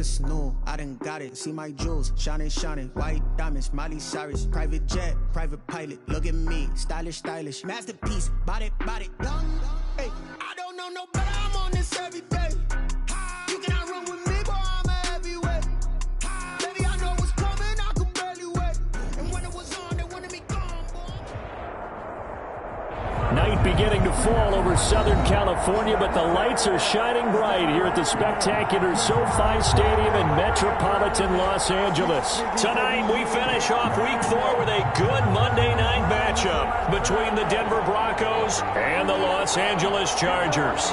It's new, I done got it. See my jewels, shining, white diamonds, Miley Cyrus, private jet, private pilot. Look at me, stylish, masterpiece, body, young. Hey, I don't know no better. I'm on this every day. You cannot run with me, boy. I'm a heavyweight. Baby, I know what's coming. I could barely wait. And when it was on, they wanted me gone, boy. Night beginning to fall over Southern California, but the lights are shining bright here at the spectacular SoFi Stadium in metropolitan Los Angeles. Tonight, we finish off Week 4 with a good Monday night matchup between the Denver Broncos and the Los Angeles Chargers.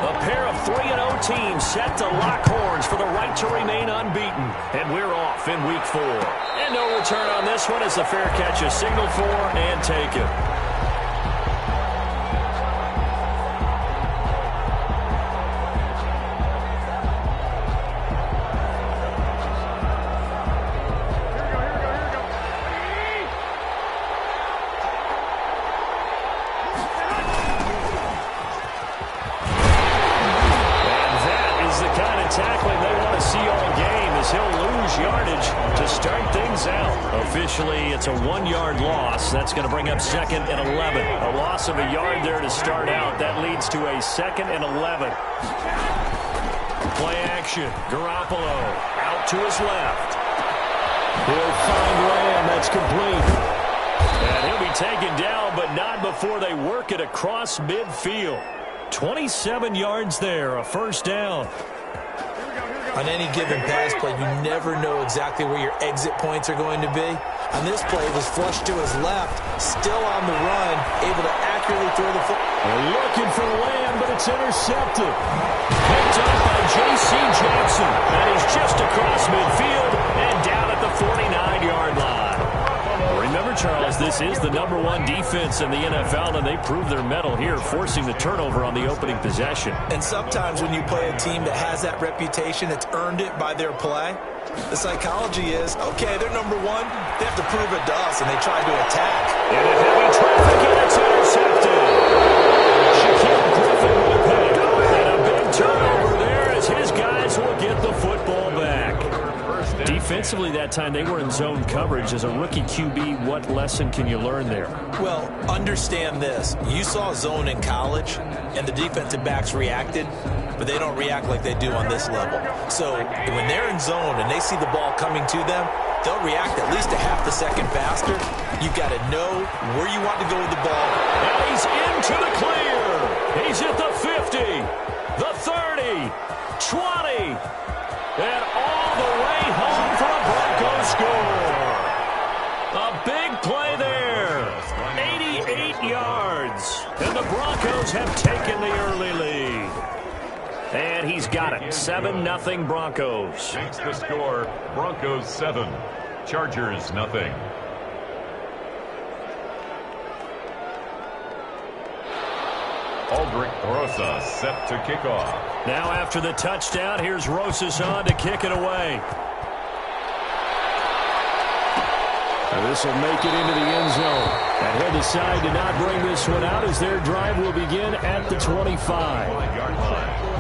A pair of 3-0 teams set to lock horns for the right to remain unbeaten. And we're off in Week 4. And no return on this one as the fair catch is signaled for and taken. Tackling they want to see all game as he'll lose yardage to start things out. Officially, it's a 1-yard loss. That's going to bring up 2nd and 11. A loss of a yard there to start out. That leads to a 2nd and 11. Play action. Garoppolo out to his left. He'll find Lamb. That's complete. And he'll be taken down, but not before they work it across midfield. 27 yards there, a first down. On any given pass play, you never know exactly where your exit points are going to be. On this play, it was flushed to his left, still on the run, able to accurately throw the football. Looking for Lamb, but it's intercepted. Picked up by J.C. Jackson. That is just across midfield and down at the 49-yard line. Remember, Charles, this is the #1 defense in the NFL, and they proved their mettle here, forcing the turnover on the opening possession. And sometimes when you play a team that has that reputation, it's earned it by their play. The psychology is, okay, they're #1. They have to prove it to us, and they try to attack. And a heavy traffic, and it's intercepted. Shaquille Griffin with a pick. And a big turnover there as his guys will get the football back. Defensively that time, they were in zone coverage. As a rookie QB, what lesson can you learn there? Well, understand this. You saw zone in college, and the defensive backs reacted, but they don't react like they do on this level. So when they're in zone and they see the ball coming to them, they'll react at least a half the second faster. You've got to know where you want to go with the ball. And he's into the clear. He's at the 50, the 30, 20, and all the way home for a Broncos score. A big play there. 88 yards. And the Broncos have taken the early lead. And he's got it. 7-0 Broncos. Makes the score. Broncos 7. Chargers 0. Aldrich Rosa set to kick off. Now after the touchdown, here's Rosas on to kick it away. And this will make it into the end zone. And he'll decide to not bring this one out as their drive will begin at the 25. 5-yard line.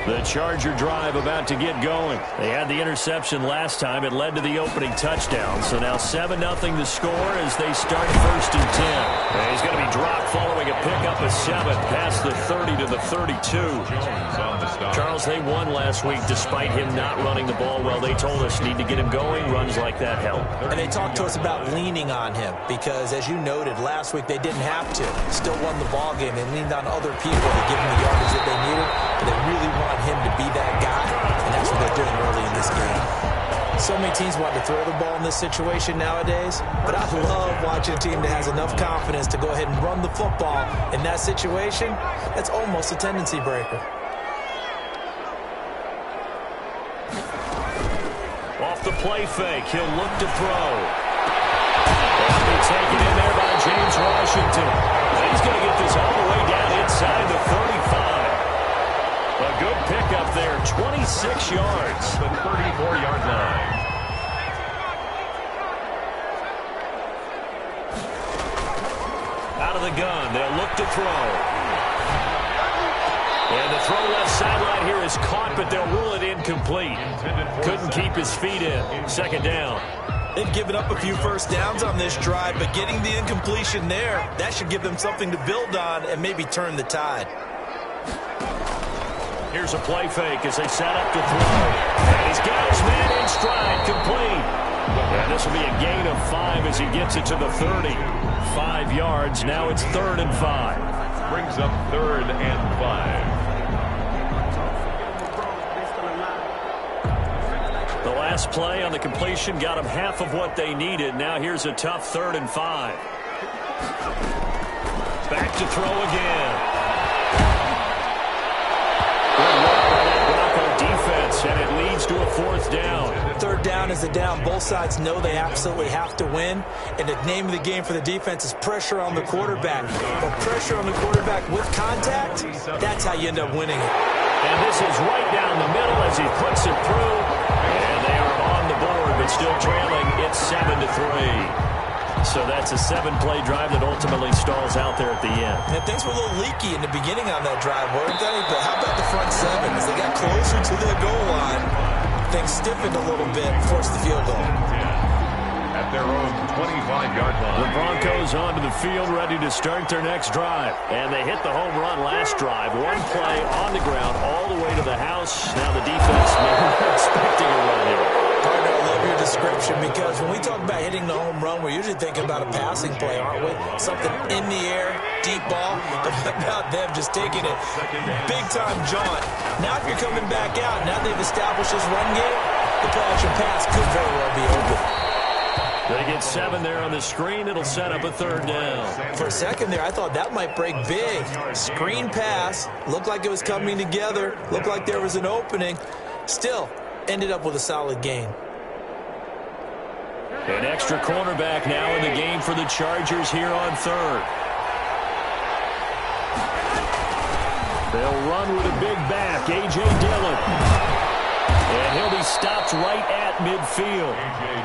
The Charger drive about to get going. They had the interception last time. It led to the opening touchdown. So now 7-0 the score as they start 1st and 10. And he's going to be dropped following a pickup of 7 past the 30 to the 32. Charles, they won last week despite him not running the ball well. They told us need to get him going. Runs like that help. And they talked to us about leaning on him because, as you noted, last week they didn't have to. Still won the ball game. They leaned on other people to give them the yardage that they needed. But they really want him to be that guy, and that's what they're doing early in this game. So many teams want to throw the ball in this situation nowadays, but I love watching a team that has enough confidence to go ahead and run the football in that situation. That's almost a tendency breaker. Off the play fake, he'll look to throw. He'll be taken in there by James Washington. He's going to get this all the way down inside the 35. A good pickup there, 26 yards. The 34-yard line. Out of the the gun. They'll look to throw. And the throw left sideline here is caught, but they'll rule it incomplete. Couldn't keep his feet in. Second down. They've given up a few first downs on this drive, but getting the incompletion there, that should give them something to build on and maybe turn the tide. Here's a play fake as they set up to throw. And he's got his man in stride, complete. And this will be a gain of 5 as he gets it to the 30. 5 yards. Now it's 3rd and 5. Brings up 3rd and 5. The last play on the completion got them half of what they needed. Now here's a tough 3rd and 5. Back to throw again. Good work by that Bronco defense, and it leads to a 4th down. 3rd down is a down. Both sides know they absolutely have to win, and the name of the game for the defense is pressure on the quarterback. But pressure on the quarterback with contact, that's how you end up winning it. And this is right down the middle as he puts it through. And they are on the board, but still trailing. It's 7-3. So that's a 7-play drive that ultimately stalls out there at the end. And things were a little leaky in the beginning on that drive, weren't they? But how about the front 7? As they got closer to the goal line, things stiffened a little bit, forced the field goal. At their own 25-yard line. The Broncos onto the field, ready to start their next drive. And they hit the home run last drive. One play on the ground all the way to the house. Now the defense maybe expecting a run here. Partner, I love your description, because when we talk about hitting the home run, we're usually thinking about a passing play, aren't we? Something in the air, deep ball. But about them just taking it big-time jaunt. Now if you're coming back out, now they've established this run game, the play-action pass could very well be open. They get 7 there on the screen. It'll set up a 3rd down. For a second there, I thought that might break big. Screen pass. Looked like it was coming together. Looked like there was an opening. Still, ended up with a solid gain. An extra cornerback now in the game for the Chargers here on 3rd. They'll run with a big back, A.J. Dillon. And he'll be stopped right at midfield.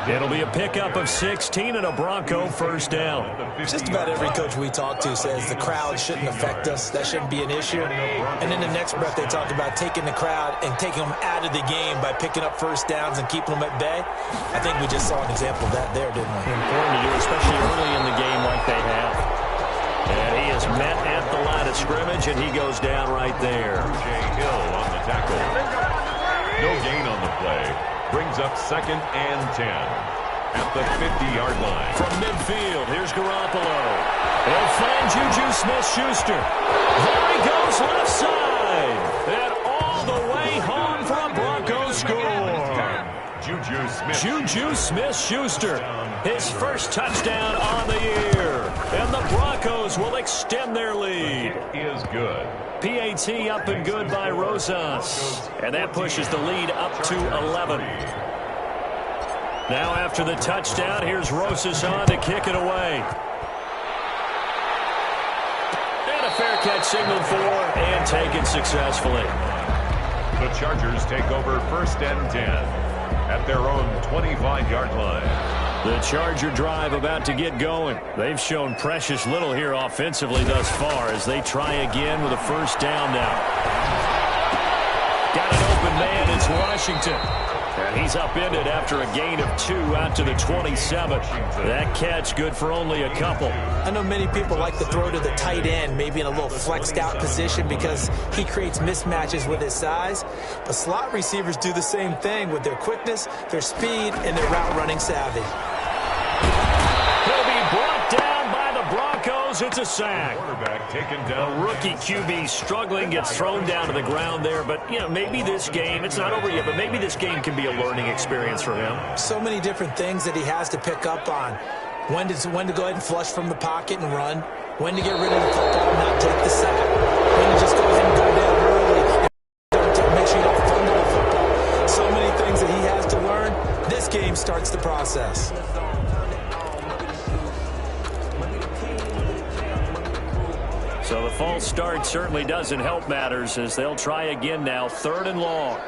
It'll be a pickup of 16 and a Bronco 1st down. Just about every coach we talk to says the crowd shouldn't affect us. That shouldn't be an issue. And in the next breath, they talk about taking the crowd and taking them out of the game by picking up first downs and keeping them at bay. I think we just saw an example of that there, didn't we? Important to do, especially early in the game like they have. And he is met at the line of scrimmage, and he goes down right there. Hill on the tackle. No gain on the play. Brings up 2nd and 10 at the 50-yard line. From midfield, here's Garoppolo. He'll find Juju Smith-Schuster. There he goes left side. And all the way home for a Broncos score. Juju Smith-Schuster. His first touchdown on the year. And the Broncos will extend their lead. It is good. PAT up and good by Rosas. And that pushes the lead up to 11. Now after the touchdown, here's Rosas on to kick it away. And a fair catch signaled for and taken successfully. The Chargers take over 1st and 10 at their own 25-yard line. The Charger drive about to get going. They've shown precious little here offensively thus far as they try again with a 1st down now. Got an open man, it's Washington. And he's upended after a gain of 2 out to the 27. That catch good for only a couple. I know many people like to throw to the tight end, maybe in a little flexed out position because he creates mismatches with his size. But slot receivers do the same thing with their quickness, their speed, and their route running savvy. He'll be brought down by the Broncos. It's a sack. Quarterback taken down. A rookie QB struggling, gets thrown down to the ground there. But, you know, maybe this game, it's not over yet, but maybe this game can be a learning experience for him. So many different things that he has to pick up on. When to go ahead and flush from the pocket and run. When to get rid of the football and not take the sack. When to just go ahead and go down early and make sure you don't fumble the football. So many things that he has to learn. This game starts the process. So the false start certainly doesn't help matters as they'll try again now. 3rd and long.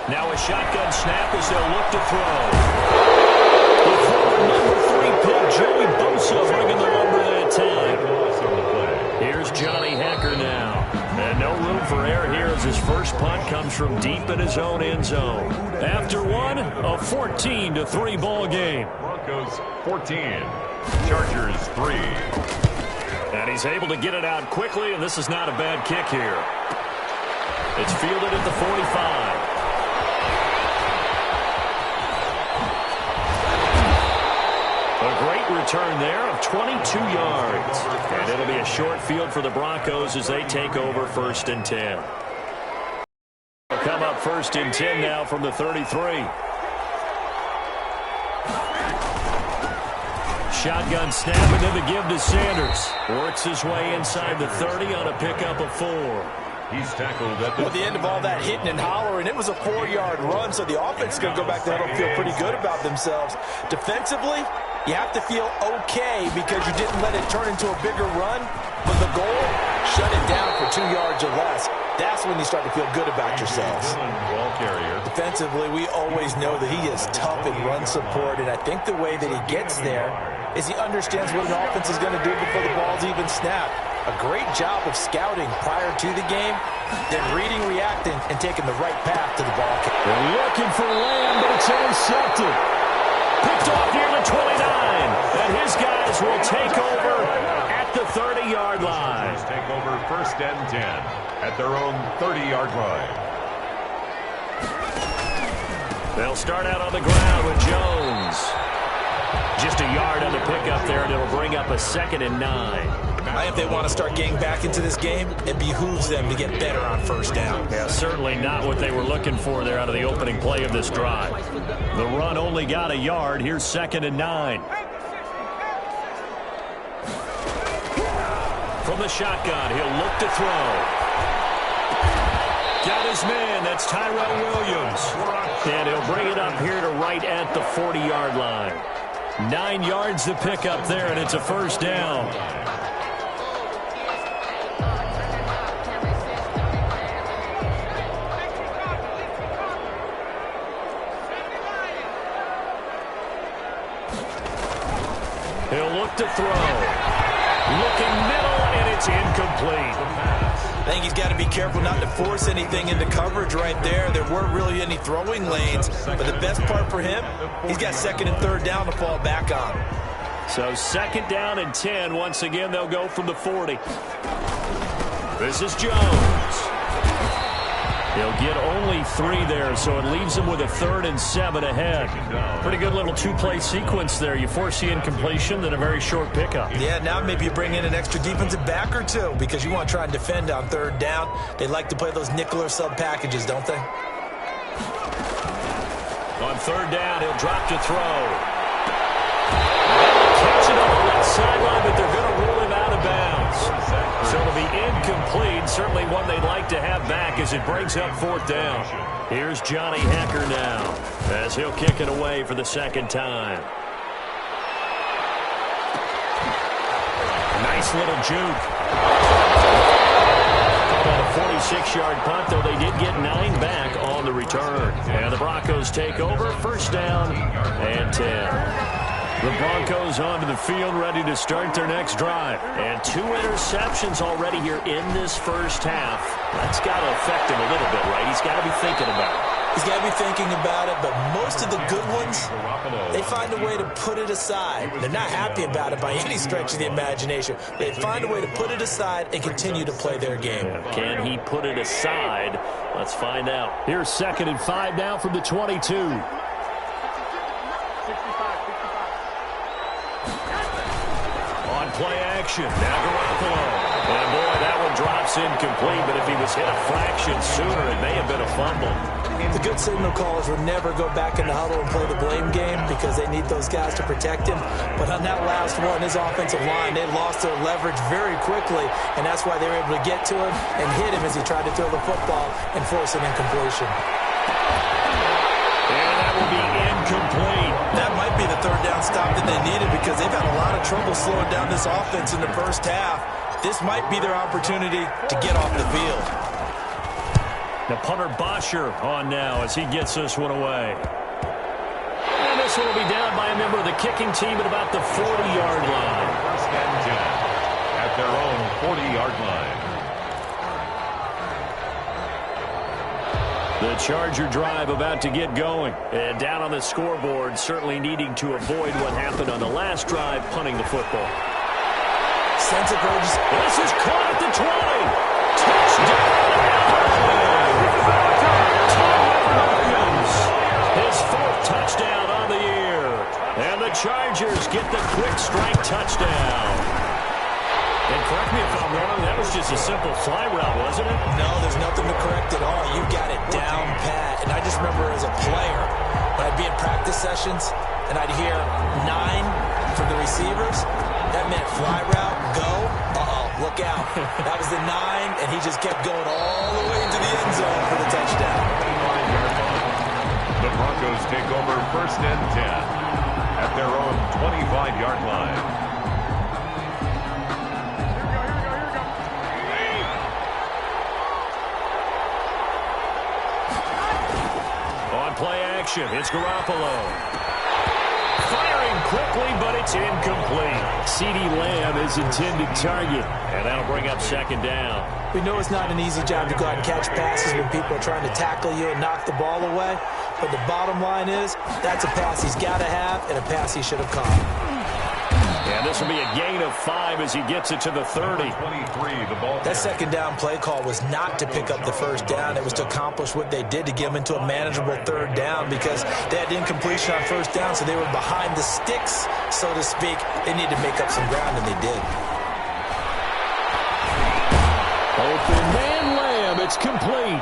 Now a shotgun snap as they'll look to throw. The former number 3 pick, Joey Bosa, bringing the lumber that time. Here's Johnny Hecker now. And no room for error here as his first punt comes from deep in his own end zone. After one, a 14-3 ball game. Broncos 14, Chargers 3. And he's able to get it out quickly, and this is not a bad kick here. It's fielded at the 45. A great return there of 22 yards. And it'll be a short field for the Broncos as they take over 1st and 10. They'll come up 1st and 10 now from the 33. Shotgun snap and then the give to Sanders. Works his way inside the 30 on a pickup of 4. He's tackled at the end of all that hitting and hollering. It was a 4-yard run, so the offense is going to go back there and feel pretty good about themselves. Defensively, you have to feel okay because you didn't let it turn into a bigger run. But the goal, shut it down for 2 yards or less. That's when you start to feel good about yourselves. Ball carrier. Defensively, we always know that he is tough in run support, and I think the way that he gets there is he understands what an offense is going to do before the ball's even snapped. A great job of scouting prior to the game, then reading, reacting, and taking the right path to the ball. They're looking for Lamb, but it's intercepted. Picked off near the 29, and his guys will take over at the 30-yard line. Take over 1st and 10 at their own 30-yard line. They'll start out on the ground with Jones. Just a yard on the pickup there, and it'll bring up a 2nd and 9. If they want to start getting back into this game, it behooves them to get better on 1st down. Yeah, certainly not what they were looking for there out of the opening play of this drive. The run only got a yard. Here's 2nd and 9. From the shotgun, he'll look to throw. Got his man. That's Tyrell Williams. And he'll bring it up here to right at the 40-yard line. 9 yards to pick up there, and it's a 1st down. He'll look to throw. Looking middle, and it's incomplete. I think he's got to be careful not to force anything into coverage right there. There weren't really any throwing lanes, but the best part for him, he's got 2nd and 3rd down to fall back on. So 2nd down and 10. Once again, they'll go from the 40. This is Jones. He'll get only 3 there, so it leaves him with a 3rd and 7 ahead. Pretty good little 2-play sequence there. You force the incompletion, then a very short pickup. Yeah, now maybe you bring in an extra defensive back or 2 because you want to try and defend on 3rd down. They like to play those nickel or sub packages, don't they? On 3rd down, he'll drop to throw. Catch it on the left sideline, but they're going to rule him out of bounds. So it'll be incomplete. Certainly one they'd like to have back as it brings up 4th down. Here's Johnny Hecker now as he'll kick it away for the 2nd time. Nice little juke. On a 46-yard punt, though they did get 9 back on the return. And the Broncos take over, 1st down and 10. The Broncos onto the field, ready to start their next drive. And 2 interceptions already here in this 1st half. That's got to affect him a little bit, right? He's got to be thinking about it. He's got to be thinking about it, but most of the good ones, they find a way to put it aside. They're not happy about it by any stretch of the imagination. They find a way to put it aside and continue to play their game. Can he put it aside? Let's find out. Here's 2nd and 5 now from the 22. Play action. Now Garoppolo. And boy, that one drops incomplete, but if he was hit a fraction sooner, it may have been a fumble. The good signal callers will never go back in the huddle and play the blame game because they need those guys to protect him. But on that last one, his offensive line, they lost their leverage very quickly, and that's why they were able to get to him and hit him as he tried to throw the football and force an incompletion. And that will be incomplete. That might be the 3rd down stop that they needed because they've had a lot of trouble slowing down this offense in the 1st half. This might be their opportunity to get off the field. The punter Bosher on now as he gets this one away. And this one will be down by a member of the kicking team at about the 40-yard line. 1st and 10. their own 40-yard line. The Charger drive about to get going. And down on the scoreboard, certainly needing to avoid what happened on the last drive, punting the football. Sense of urgency. This is caught at the 20. Touchdown! His fourth touchdown on the year. And the Chargers get the quick strike touchdown. And correct me if I'm wrong, that was just a simple fly route, wasn't it? No, there's nothing to correct at all. You got it down pat. And I just remember as a player, when I'd be in practice sessions and I'd hear 9 from the receivers, that meant fly route, go, look out. That was the 9, and he just kept going all the way into the end zone for the touchdown. The Broncos take over 1st and 10 at their own 25-yard line. Play action. It's Garoppolo. Firing quickly, but it's incomplete. CeeDee Lamb is intended target, and that'll bring up 2nd down. We know it's not an easy job to go out and catch passes when people are trying to tackle you and knock the ball away, but the bottom line is that's a pass he's got to have and a pass he should have caught. And this will be a gain of 5 as he gets it to the 30. That 2nd down play call was not to pick up the 1st down. It was to accomplish what they did to get them into a manageable 3rd down because they had incompletion on 1st down, so they were behind the sticks, so to speak. They needed to make up some ground, and they did. Open man Lamb. It's complete.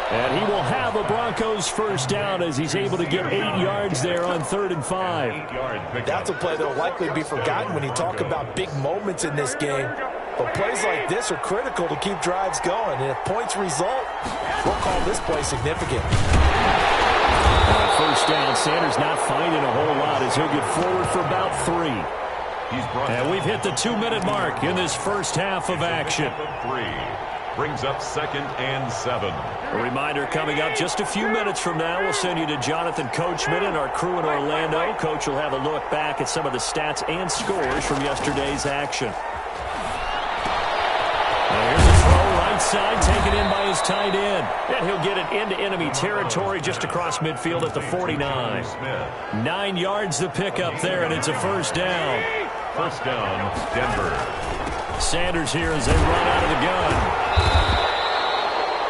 And he will have a Broncos 1st down as he's able to get 8 yards there on 3rd and 5. That's a play that will likely be forgotten when you talk about big moments in this game. But plays like this are critical to keep drives going. And if points result, we'll call this play significant. On 1st down, Sanders not finding a whole lot as he'll get forward for about 3. And we've hit the 2-minute mark in this first half of action. Brings up 2nd and 7. A reminder coming up just a few minutes from now. We'll send you to Jonathan Coachman and our crew in Orlando. Coach will have a look back at some of the stats and scores from yesterday's action. Now here's a throw right side taken in by his tight end. And he'll get it into enemy territory just across midfield at the 49. 9 yards the pickup there, and it's a 1st down. 1st down, Denver. Sanders here as they run out of the gun.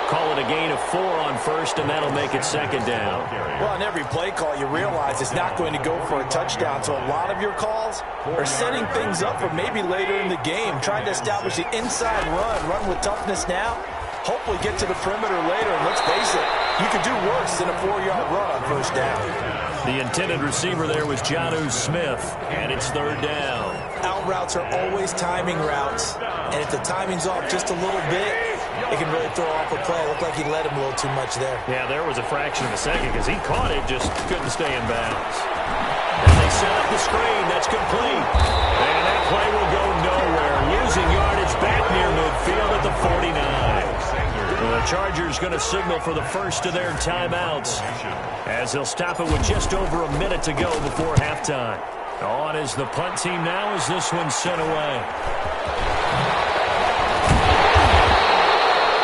Call it a gain of 4 on 1st, and that'll make it 2nd down. Well, on every play call, you realize it's not going to go for a touchdown. So a lot of your calls are setting things up for maybe later in the game, trying to establish the inside run with toughness now, hopefully get to the perimeter later. And let's face it, you could do worse than a 4-yard run on 1st down. The intended receiver there was Jonnu Smith, and it's 3rd down. Out routes are always timing routes, and if the timing's off just a little bit, it can really throw off a play. It looked like he let him a little too much there. Yeah, there was a fraction of a second because he caught it, just couldn't stay in bounds. And they set up the screen. That's complete. And that play will go nowhere. Losing yardage back near midfield at the 49. The Chargers going to signal for the first of their timeouts as they'll stop it with just over a minute to go before halftime. On is the punt team now as this one's sent away.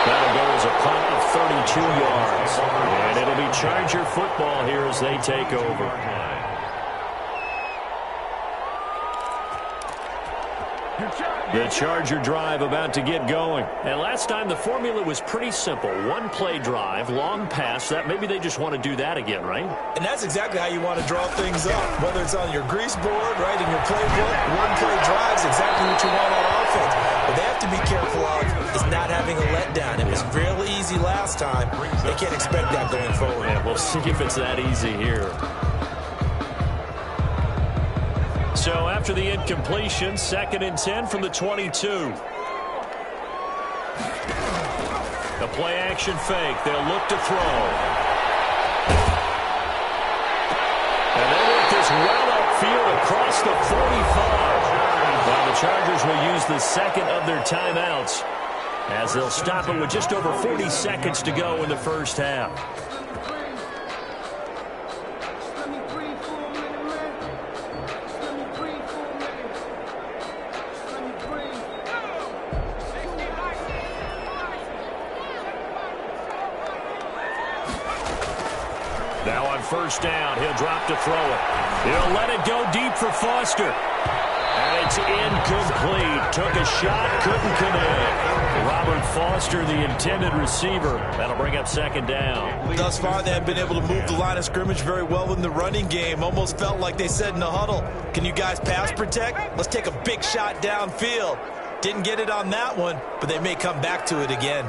That'll go as a punt of 32 yards. And it'll be Charger football here as they take over. The Charger drive about to get going. And last time the formula was pretty simple. One play drive, long pass. That maybe they just want to do that again, right? And that's exactly how you want to draw things up. Whether it's on your grease board, right, in your playbook, one play drives exactly what you want on offense. What they have to be careful of is not having a letdown. It was real easy last time. They can't expect that going forward. Yeah, we'll see if it's that easy here. So after the incompletion, 2nd and 10 from the 22. The play action fake. They'll look to throw. And they work this well upfield across the 45. Now the Chargers will use the second of their timeouts as they'll stop it with just over 40 seconds to go in the first half. Now on first down, he'll drop to throw it. He'll let it go deep for Foster. And it's incomplete. Took a shot, couldn't connect. Robert Foster, the intended receiver. That'll bring up second down. Thus far, they have been able to move the line of scrimmage very well in the running game. Almost felt like they said in the huddle, can you guys pass protect? Let's take a big shot downfield. Didn't get it on that one, but they may come back to it again.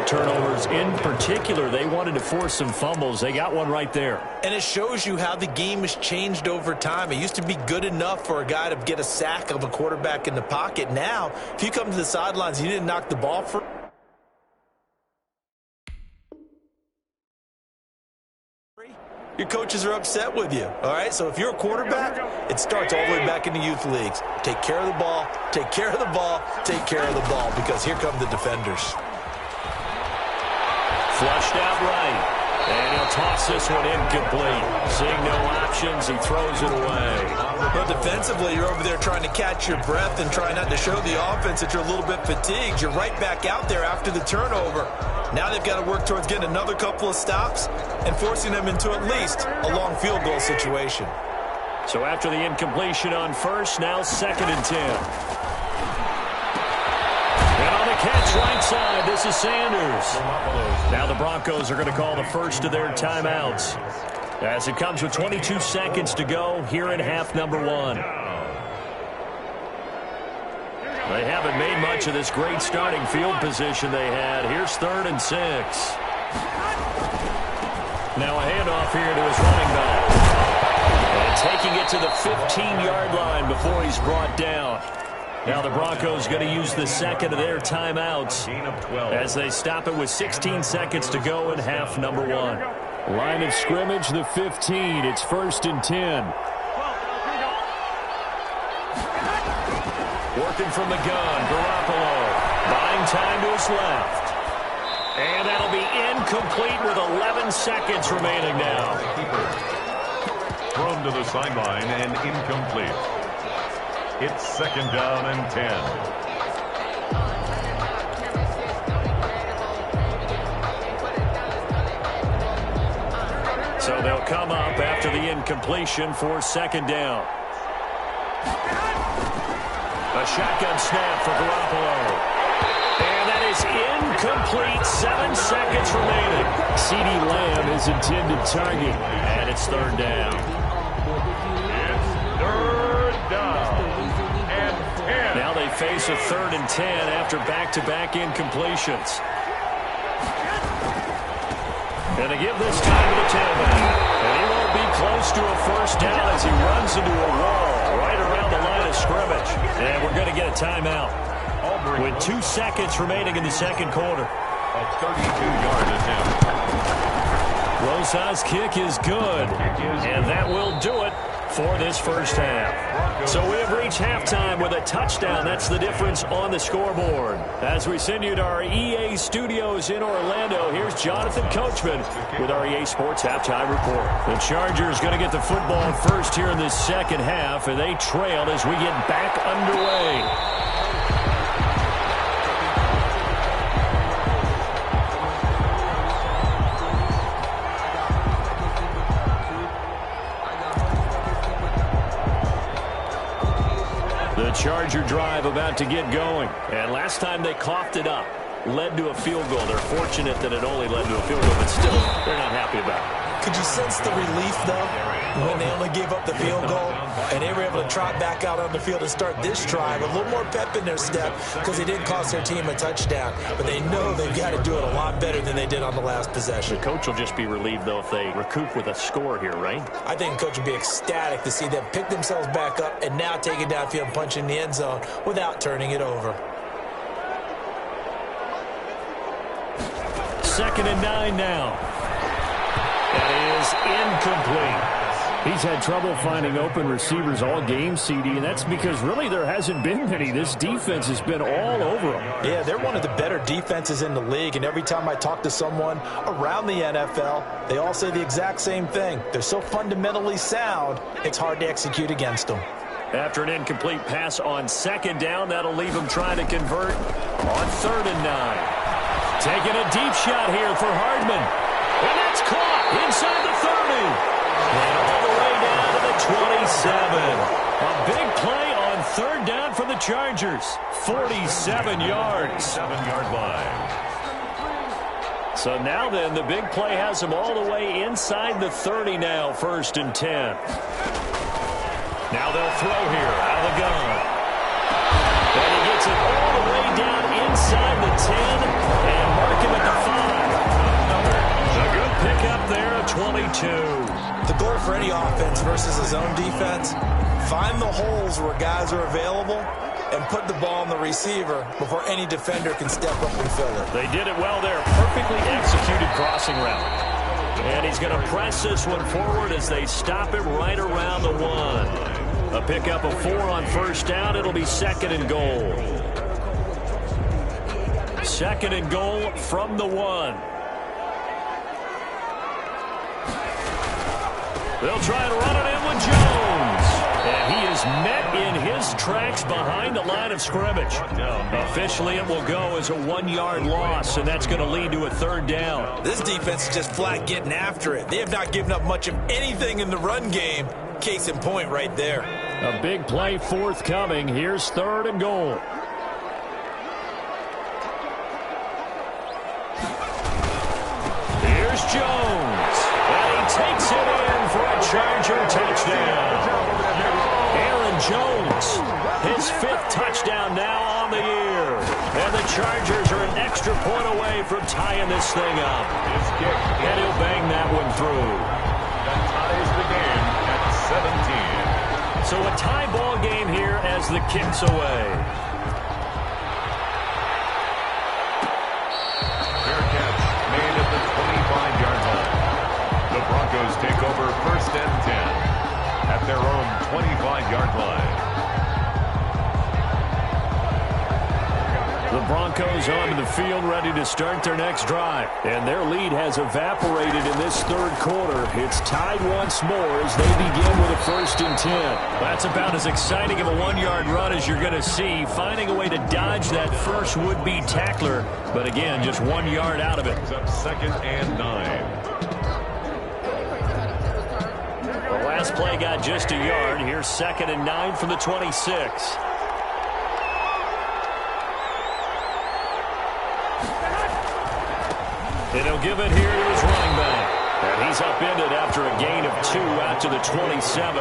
Turnovers. In particular, they wanted to force some fumbles. They got one right there. And it shows you how the game has changed over time. It used to be good enough for a guy to get a sack of a quarterback in the pocket. Now, if you come to the sidelines, you didn't knock the ball for... Your coaches are upset with you, all right? So if you're a quarterback, it starts all the way back in the youth leagues. Take care of the ball, take care of the ball, take care of the ball, because here come the defenders. Flushed out right. And he'll toss this one incomplete. Seeing no options, he throws it away. But defensively, you're over there trying to catch your breath and try not to show the offense that you're a little bit fatigued. You're right back out there after the turnover. Now they've got to work towards getting another couple of stops and forcing them into at least a long field goal situation. So after the incompletion on first, now 2nd and 10. Catch right side. This is Sanders. Now the Broncos are going to call the first of their timeouts as it comes with 22 seconds to go here in half number 1. They haven't made much of this great starting field position they had. Here's 3rd and 6. Now a handoff here to his running back. And taking it to the 15-yard line before he's brought down. Now the Broncos going to use the second of their timeouts as they stop it with 16 seconds to go in half number 1. Line of scrimmage, the 15. It's 1st and 10. Working from the gun, Garoppolo. Buying time to his left. And that'll be incomplete with 11 seconds remaining now. Thrown to the sideline and incomplete. It's 2nd down and 10. So they'll come up after the incompletion for 2nd down. A shotgun snap for Garoppolo. And that is incomplete. 7 seconds remaining. CeeDee Lamb is intended target. And it's 3rd down. It's 3rd down. Now they face a 3rd and 10 after back-to-back incompletions. And they give this time to the tailback. And he won't be close to a first down as he runs into a wall right around the line of scrimmage. And we're going to get a timeout with 2 seconds remaining in the second quarter. A 32-yard attempt. Rosa's kick is good. And that will do it for this first half. So we have reached halftime with a touchdown. That's the difference on the scoreboard. As we send you to our EA studios in Orlando, here's Jonathan Coachman with our EA Sports Halftime Report. The Chargers going to get the football first here in this second half, and they trailed as we get back underway. Charger drive about to get going. And last time they coughed it up, led to a field goal. They're fortunate that it only led to a field goal, but still, they're not happy about it. Could you sense the relief, though, when they only gave up the field goal and they were able to trot back out on the field and start this drive? A little more pep in their step because they did cost their team a touchdown, but they know they've got to do it a lot better than they did on the last possession. The coach will just be relieved, though, if they recoup with a score here, right? I think the coach will be ecstatic to see them pick themselves back up and now take it downfield and punch in the end zone without turning it over. 2nd and 9 now. That is incomplete. He's had trouble finding open receivers all game, CD, and that's because really there hasn't been many. This defense has been all over him. Yeah, they're one one of the better defenses in the league, and every time I talk to someone around the NFL, they all say the exact same thing. They're so fundamentally sound, it's hard to execute against them. After an incomplete pass on second down, that'll leave him trying to convert on 3rd and 9. Taking a deep shot here for Hardman. And that's caught inside the 30. And all the way down to the 27. A big play on 3rd down for the Chargers. 47 yards. 7-yard line. So now then, the big play has him all the way inside the 30 now, 1st and 10. Now they'll throw here out of the gun. And he gets it all the way down inside the 10 and mark him at the 5. A good pickup there at 22. The goal for any offense versus his own defense, find the holes where guys are available and put the ball on the receiver before any defender can step up and fill it. They did it well there. Perfectly executed crossing route. And he's going to press this one forward as they stop him right around the 1. A pickup of 4 on 1st down. It'll be 2nd and goal. 2nd and goal from the 1. They'll try to run it in with Jones. And he is met in his tracks behind the line of scrimmage. Officially, it will go as a 1-yard loss, and that's going to lead to a 3rd down. This defense is just flat getting after it. They have not given up much of anything in the run game. Case in point right there. A big play forthcoming. Here's 3rd and goal. Here's Jones. And he takes it in for a Charger touchdown. Aaron Jones, his 5th touchdown now on the year. And the Chargers are an extra point away from tying this thing up. And he'll bang that one through. That ties the game at 17. So a tie ball game here as the kick's away. Fair catch made at the 25-yard line. The Broncos take over 1st and 10 at their own 25-yard line. The Broncos onto the field ready to start their next drive. And their lead has evaporated in this 3rd quarter. It's tied once more as they begin with a 1st and 10. That's about as exciting of a 1-yard run as you're going to see. Finding a way to dodge that first would-be tackler. But again, just 1 yard out of it. It's up 2nd and 9. The last play got just a yard. Here's 2nd and 9 from the 26. And he'll give it here to his running back. And he's upended after a gain of 2 out to the 27.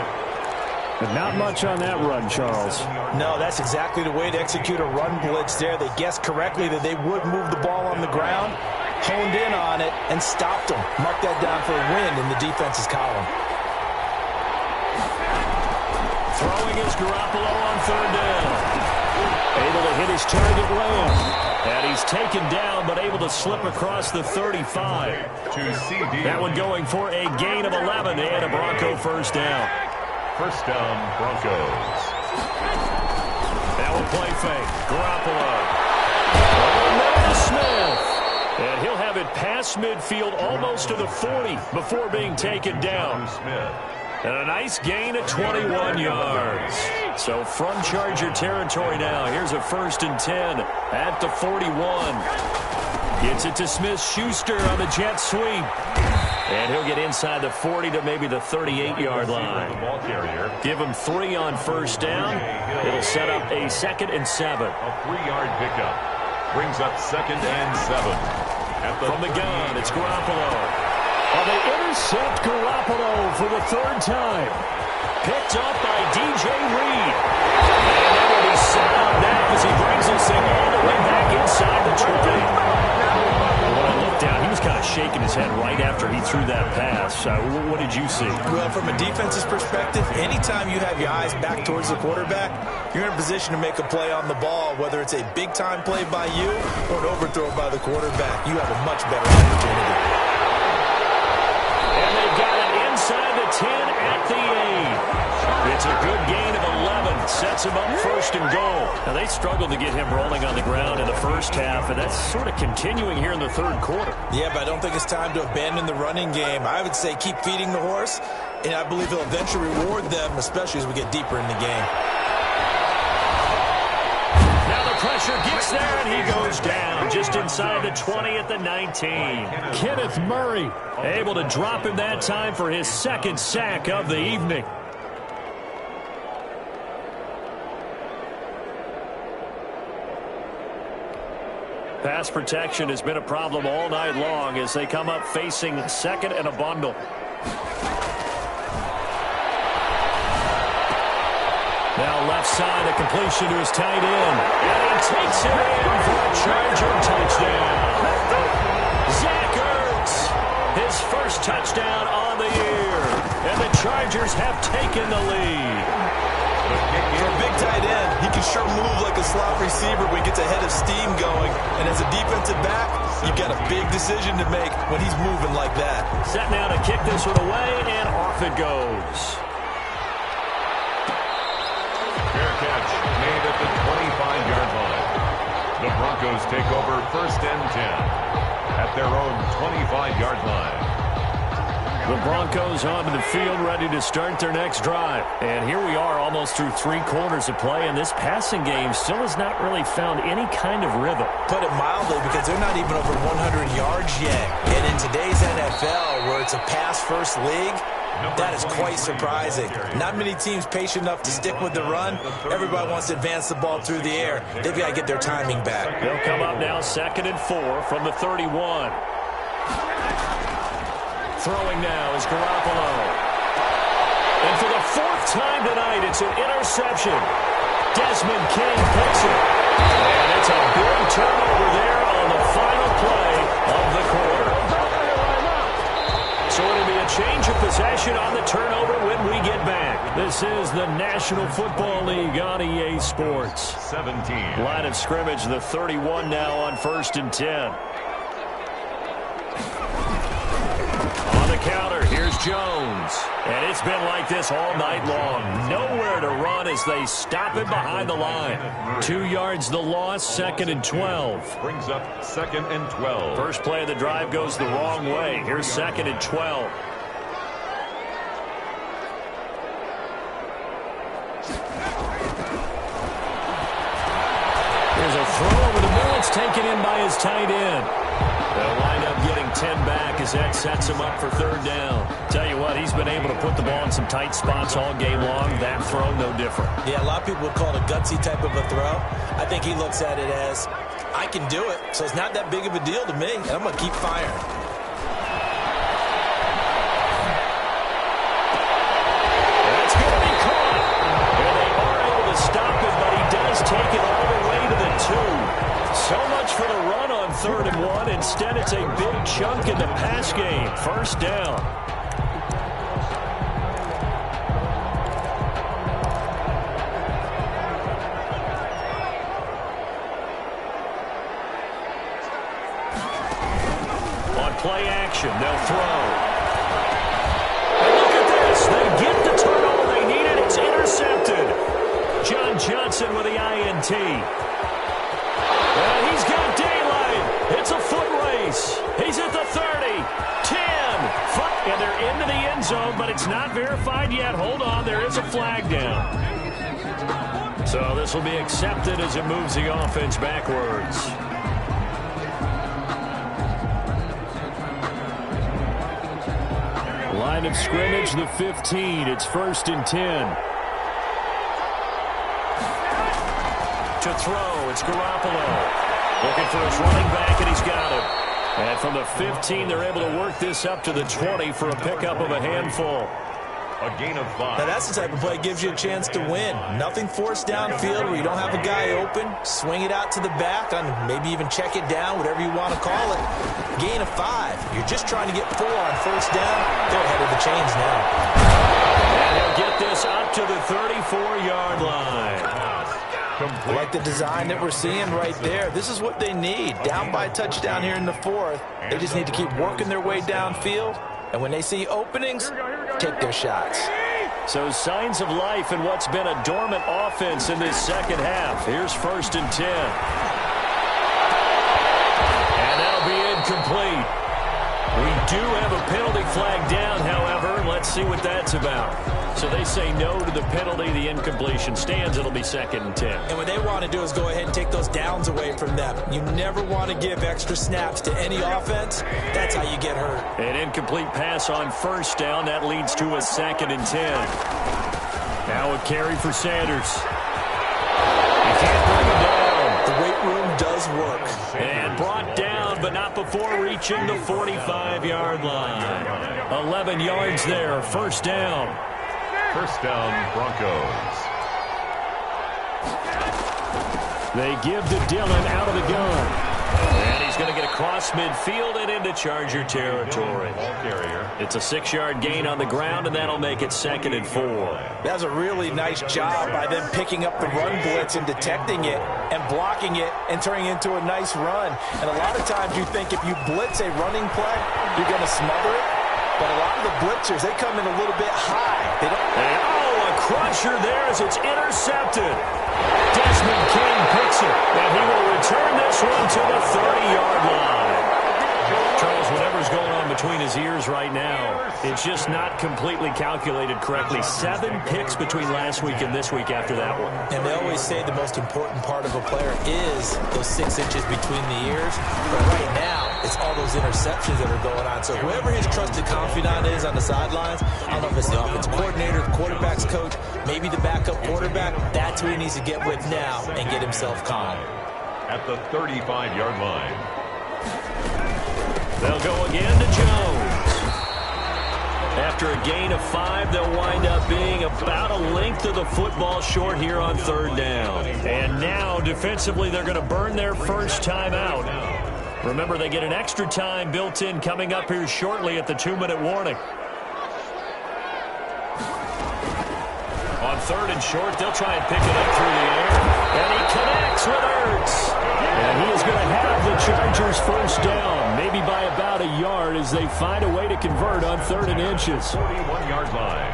But not much on that run, Charles. No, that's exactly the way to execute a run blitz there. They guessed correctly that they would move the ball on the ground, honed in on it, and stopped them. Mark that down for a win in the defense's column. Throwing is Garoppolo on 3rd down. Able to hit his target Lamb. And he's taken down, but able to slip across the 35. That one going for a gain of 11 and a Bronco 1st down. 1st down, Broncos. Now a play fake. Garoppolo. Oh, to Smith. And he'll have it past midfield almost to the 40 before being taken down. And a nice gain of 21 yards. So from Charger territory now. Here's a 1st and 10 at the 41. Gets it to Smith-Schuster on the jet sweep. And he'll get inside the 40 to maybe the 38-yard line. Give him 3 on 1st down. It'll set up a 2nd and 7. A 3-yard pickup brings up 2nd and 7. From the gun, it's Garoppolo. And they intercept Garoppolo for the 3rd time. Picked up by DJ Reed. And that will be sound now as he brings this thing all the way back inside the 20. When I looked down, he was kind of shaking his head right after he threw that pass. What did you see? Well, from a defense's perspective, anytime you have your eyes back towards the quarterback, you're in a position to make a play on the ball, whether it's a big-time play by you or an overthrow by the quarterback. You have a much better opportunity. And they've got it inside to 10 at the 8. It's a good gain of 11. Sets him up first and goal. Now, they struggled to get him rolling on the ground in the first half, and that's sort of continuing here in the third quarter. Yeah, but I don't think it's time to abandon the running game. I would say keep feeding the horse, and I believe he'll eventually reward them, especially as we get deeper in the game. Pressure gets there, and he goes down just inside the 20 at the 19. Kenneth Murray able to drop him that time for his second sack of the evening. Pass protection has been a problem all night long as they come up facing second and a bundle. Now left side, a completion to his tight end. And he takes it in for a Charger touchdown. Zach Ertz, his first touchdown on the year. And the Chargers have taken the lead. For a big tight end, he can sure move like a slot receiver when he gets a head of steam going. And as a defensive back, you've got a big decision to make when he's moving like that. Set now to kick this one away, and off it goes. Fair catch made at the 25-yard line. The Broncos take over first and 10 at their own 25-yard line. The Broncos onto the field ready to start their next drive. And here we are almost through 3 quarters of play, and this passing game still has not really found any kind of rhythm. Put it mildly, because they're not even over 100 yards yet. And in today's NFL, where it's a pass-first league, that is quite surprising. Not many teams patient enough to stick with the run. Everybody wants to advance the ball through the air. They've got to get their timing back. They'll come up now 2nd and 4 from the 31. Throwing now is Garoppolo. And for the 4th time tonight, it's an interception. Desmond King picks it. And it's a big turnover there on the final play of the quarter. So it'll be a change of possession on the turnover when we get back. This is the National Football League on EA Sports. 17. Line of scrimmage, the 31 now on 1st and 10. On the counter, here's Jones. And it's been like this all night long. Nowhere to run as they stop him behind the line. 2 yards the loss, 2nd and 12. Brings up 2nd and 12. First play of the drive goes the wrong way. Here's 2nd and 12. Here's a throw over the middle. It's taken in by his tight end. They'll wind up getting 10 back as that sets him up for 3rd down. Tell you what, he's been able to put the ball in some tight spots all game long. That throw, no different. Yeah, a lot of people would call it a gutsy type of a throw. I think he looks at it as, I can do it, so it's not that big of a deal to me, and I'm going to keep firing. That's going to be caught. And they are able to stop it, but he does take it all the way to the 2. So much for the run on 3rd and 1. Instead, it's a big chunk in the pass game. 1st down. On play action, they'll throw. And look at this. They get the turnover they needed. It's intercepted. John Johnson with the INT. And he's got daylight. It's a foot race. He's at the 30, 10, 5, and they're into the end zone, but it's not verified yet. Hold on, there is a flag down. So this will be accepted as it moves the offense backwards. Line of scrimmage, the 15. It's 1st and 10. To throw, it's Garoppolo. Looking for his running back, and he's got him. And from the 15, they're able to work this up to the 20 for a pickup of a handful. A gain of 5. Now that's the type of play that gives you a chance to win. Nothing forced downfield where you don't have a guy open. Swing it out to the back, and maybe even check it down, whatever you want to call it. Gain of 5. You're just trying to get 4 on 1st down. They're ahead of the chains now. And he'll get this up to the 34-yard line. I like the design that we're seeing right there. This is what they need. Down by a touchdown here in the 4th. They just need to keep working their way downfield. And when they see openings, take their shots. So signs of life in what's been a dormant offense in this second half. Here's 1st and 10. And that'll be incomplete. We do have a penalty flag down, however. Let's see what that's about. So they say no to the penalty. The incompletion stands. It'll be 2nd and 10. And what they want to do is go ahead and take those downs away from them. You never want to give extra snaps to any offense. That's how you get hurt. An incomplete pass on 1st down. That leads to a 2nd and 10. Now a carry for Sanders. He can't bring him down. The weight room does work. And brought down, but not before reaching the 45-yard line. 11 yards there. 1st down. 1st down, Broncos. They give to Dillon out of the gun. And he's going to get across midfield and into Charger territory. It's a 6-yard gain on the ground, and that'll make it 2nd and 4. That's a really nice job by them picking up the run blitz and detecting it and blocking it and turning it into a nice run. And a lot of times you think if you blitz a running play, you're going to smother it. But a lot of the blitzers, they come in a little bit high. They don't. A crusher there as it's intercepted. Desmond King picks it, and he will return this one to the 30-yard line. Charles, whatever's going on between his ears right now, it's just not completely calculated correctly. 7 picks between last week and this week after that one. And they always say the most important part of a player is those 6 inches between the ears. But right now, it's all those interceptions that are going on. So whoever his trusted confidant is on the sidelines, I don't know if it's the offensive coordinator, the quarterback's coach, maybe the backup quarterback, that's who he needs to get with now and get himself calm. At the 35-yard line. They'll go again to Jones. After a gain of 5, they'll wind up being about a length of the football short here on 3rd down. And now, defensively, they're going to burn their first timeout. Remember, they get an extra time built in coming up here shortly at the 2-minute warning. On 3rd and short, they'll try and pick it up through the air. And he connects with Ertz. And he is going to have the Chargers first down, maybe by about a yard as they find a way to convert on 3rd and inches. 41-yard line.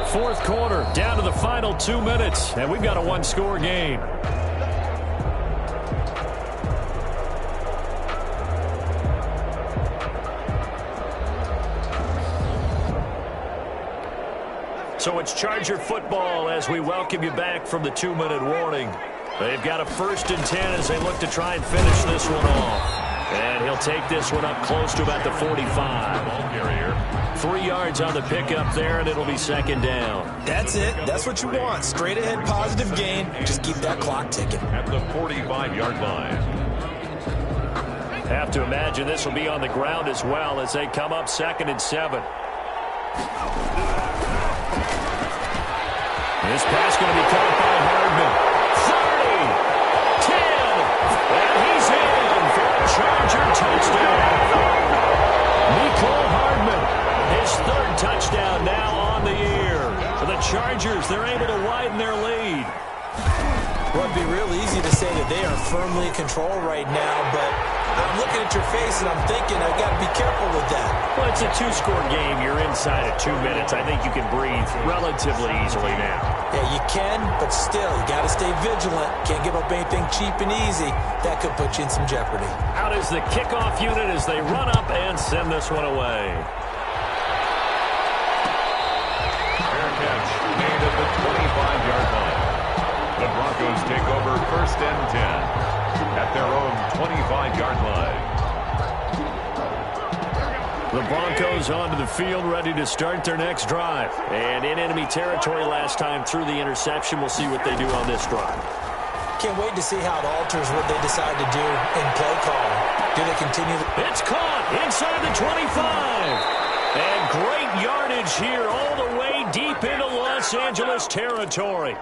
Fourth quarter, down to the final 2 minutes, and we've got a 1-score game. So it's Charger football as we welcome you back from the 2-minute warning. They've got a 1st and 10 as they look to try and finish this one off. And he'll take this one up close to about the 45. 3 yards on the pickup there, and it'll be 2nd down. That's it. That's what you want. Straight ahead, positive gain. Just keep that clock ticking. At the 45-yard line. Have to imagine this will be on the ground as well as they come up 2nd and 7. This pass going to be caught by Hardman. 30, 10, and he's in for a Charger touchdown. Mecole Hardman, his 3rd touchdown now on the year. For the Chargers, they're able to widen their lead. Well, it'd be real easy to say that they are firmly in control right now, but I'm looking at your face and I'm thinking I've got to be careful with that. Well, it's a 2-score game. You're inside of 2 minutes. I think you can breathe relatively easily now. Yeah, you can, but still, you got to stay vigilant. Can't give up anything cheap and easy. That could put you in some jeopardy. Out is the kickoff unit as they run up and send this one away. Fair catch made at the 25-yard line. The Broncos take over 1st and 10 at their own 25-yard line. The Broncos onto the field, ready to start their next drive. And in enemy territory last time through the interception. We'll see what they do on this drive. Can't wait to see how it alters what they decide to do in play calling. Do they continue? It's caught inside the 25. And great yardage here all the way deep into Los Angeles territory.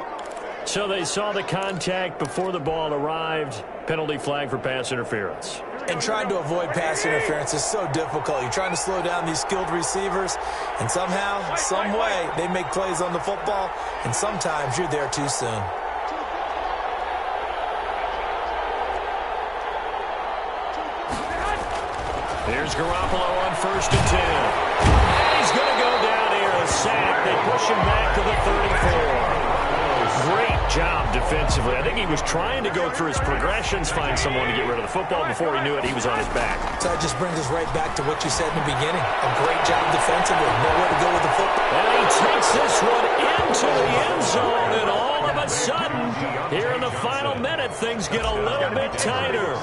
So they saw the contact before the ball arrived. Penalty flag for pass interference. And trying to avoid pass interference is so difficult. You're trying to slow down these skilled receivers, and somehow, some way, they make plays on the football, and sometimes you're there too soon. Here's Garoppolo on 1st and 10. And he's going to go down here, a sack. They push him back to the 34. Great job defensively. I think he was trying to go through his progressions, find someone to get rid of the football. Before he knew it, he was on his back. So that just brings us right back to what you said in the beginning. A great job defensively. Nowhere to go with the football. And he takes this one into the end zone, and all of a sudden, here in the final minute, things get a little bit tighter.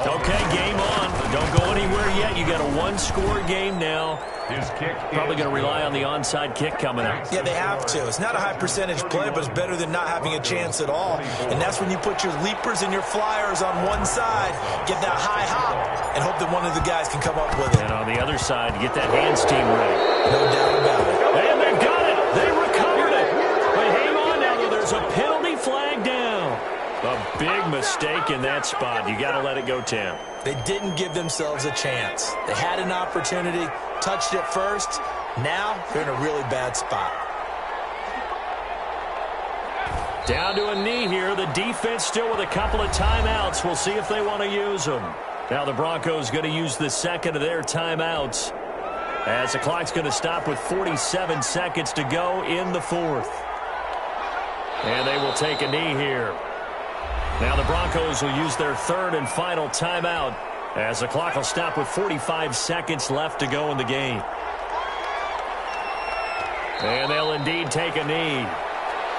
Okay, game on. Don't go anywhere yet. You got a one-score game now. Probably going to rely on the onside kick coming up. Yeah, they have to. It's not a high-percentage play, but it's better than not having a chance at all. And that's when you put your leapers and your flyers on one side, get that high hop, and hope that one of the guys can come up with it. And on the other side, get that hands team ready. No doubt about it. And they've got it. They recovered it. But hang on now, though. There's a penalty flag down. A big mistake in that spot. You got to let it go, Tim. They didn't give themselves a chance. They had an opportunity, touched it first. Now they're in a really bad spot. Down to a knee here. The defense still with a couple of timeouts. We'll see if they want to use them. Now the Broncos going to use the second of their timeouts, as the clock's going to stop with 47 seconds to go in the fourth. And they will take a knee here. Now the Broncos will use their third and final timeout, as the clock will stop with 45 seconds left to go in the game. And they'll indeed take a knee.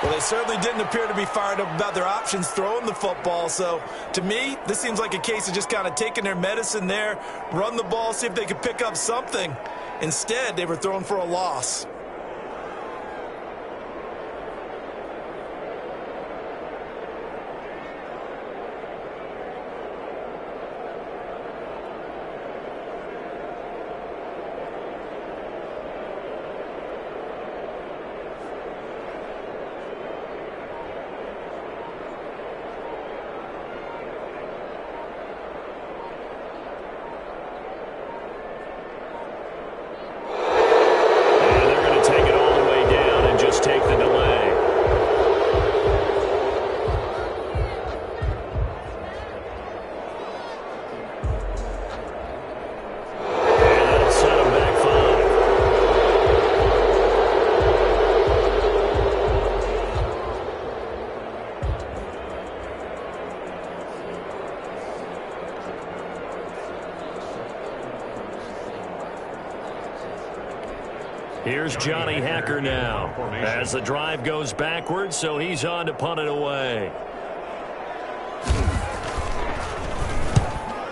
Well, they certainly didn't appear to be fired up about their options throwing the football. So, to me, this seems like a case of just kind of taking their medicine there, run the ball, see if they could pick up something. Instead, they were throwing for a loss. Here's Johnny Hacker now, as the drive goes backwards, so he's on to punt it away.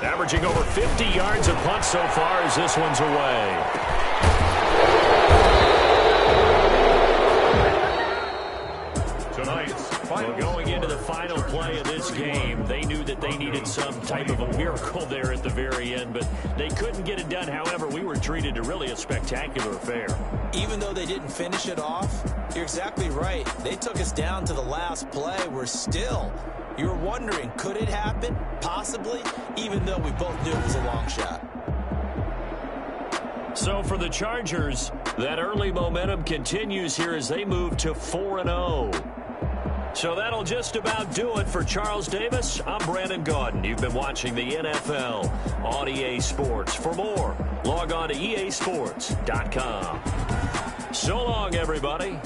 Averaging over 50 yards a punt so far as this one's away. Well, going into the final play of this game, they knew that they needed some type of a miracle there at the very end, but they couldn't get it done. However, we were treated to really a spectacular affair. Even though they didn't finish it off, you're exactly right. They took us down to the last play. We're still, you're wondering, could it happen? Possibly, even though we both knew it was a long shot. So for the Chargers, that early momentum continues here as they move to 4-0. So that'll just about do it for Charles Davis. I'm Brandon Gaudin. You've been watching the NFL on EA Sports. For more, log on to easports.com. So long, everybody.